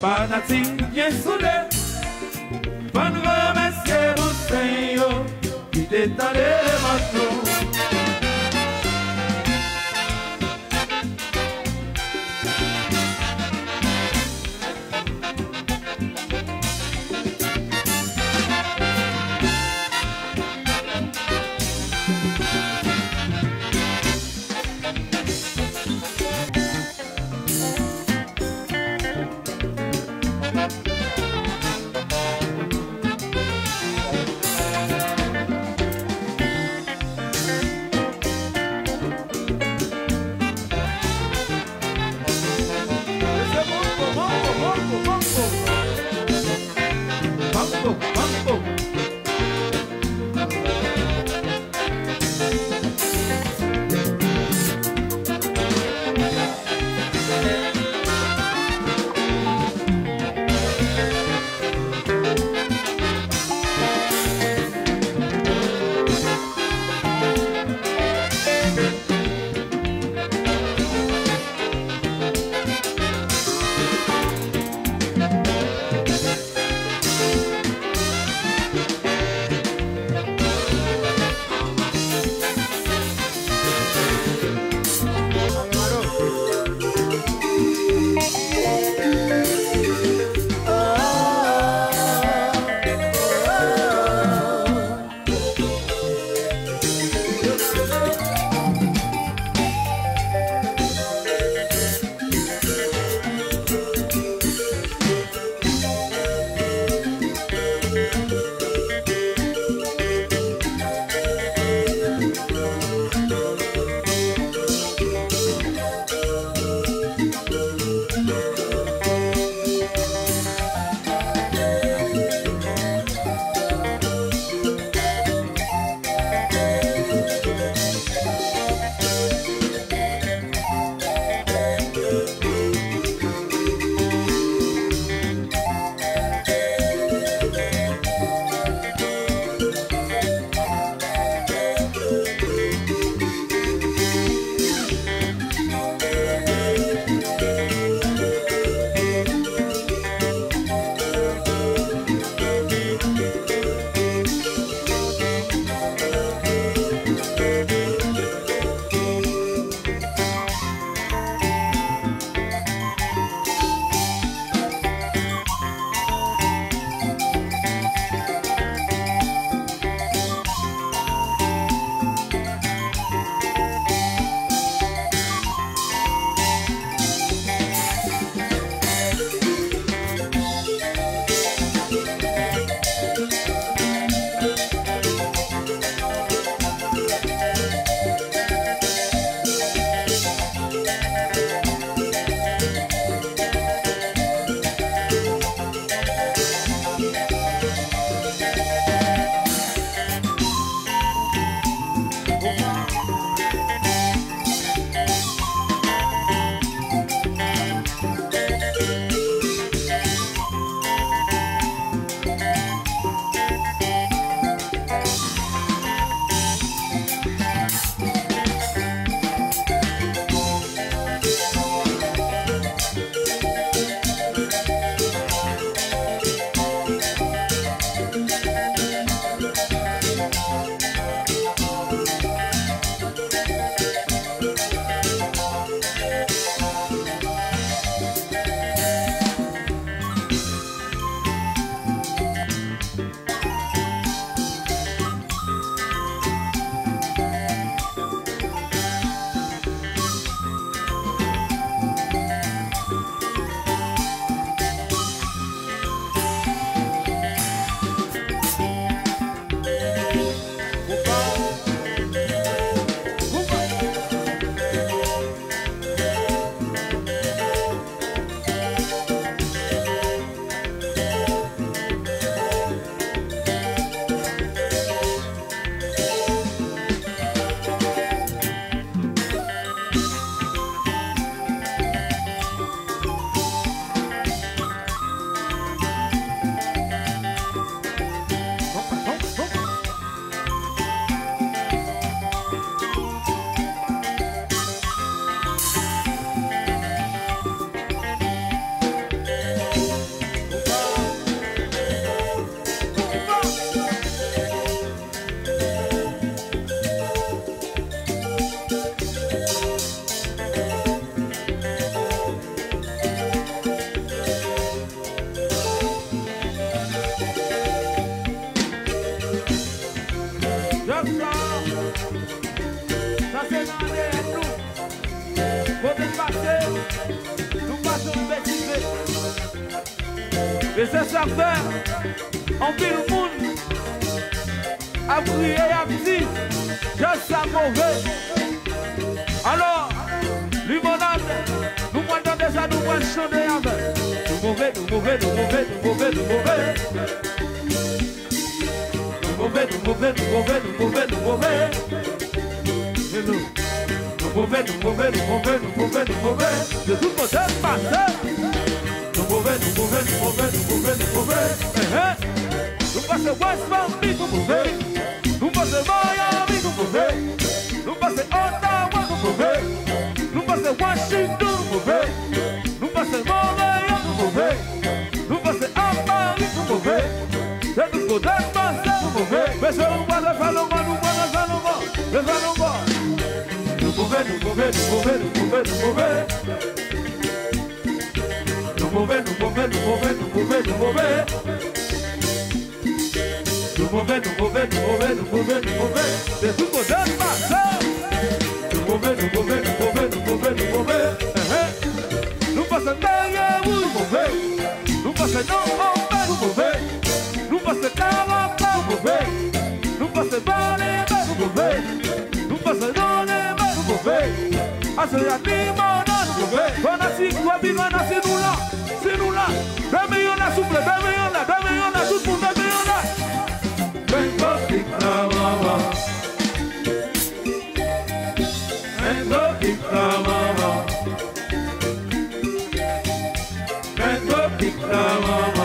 Panatim bien soudé, pour nous remercier au Seigneur qui détale les manteaux. Et c'est ça faire. En pile le monde a crié et a dit, je suis mauvais. Alors, limonade, nous voyons déjà, nous voyons chanter avec. Nous mauvais, nous mauvais, nous mauvais, nous mauvais, nous mauvais. Nous mauvais, nous mauvais, nous mauvais, nous mauvais, nous mauvais. Hello. Nous mauvais, nous mauvais, nous mauvais, nous mauvais, nous mauvais. De tout côté, passé. Nous mauvais, nous mauvais, nous mauvais, nous mauvais, nous mauvais. Nous passons West Palm Beach, nous mauvais. Nous passons Miami, nous mauvais. Nous passons Ottawa, nous mauvais. Nous passons Washington, nous mauvais. Nous passons Montréal, nous mauvais. Nous passons à Paris, nous mauvais. De tout côté, passé, nous mauvais. Mais je vous vois le Valoma, nous vois le Valoma, le Valoma. Nous mauvais, nous mauvais, nous mauvais, nous mauvais, nous mauvais. Nous mauvais, nous mauvais, nous mauvais, nous mauvais, nous mauvais. Nous mauvais, nous mauvais, nous mauvais, nous mauvais, nous mauvais. De tout côté, passé. Nous mauvais, nous mauvais, nous mauvais, nous mauvais, nous mauvais. Nous passons derrière vous, nous mauvais. Nous passons dans Ombé, nous mauvais. Nous passons Carapa, nous mauvais. Nous passons par les mains, nous mauvais. Nous passons dans les mains, nous mauvais. Ah, c'est la limonade, nous mauvais. On a si quoi, on a si nous là. C'est nous là. 2 millions là, souple, 2 millions là, 2 millions là, tout pour 2 millions là. Vengo la mama. Vengo la mama. Vengo la mama.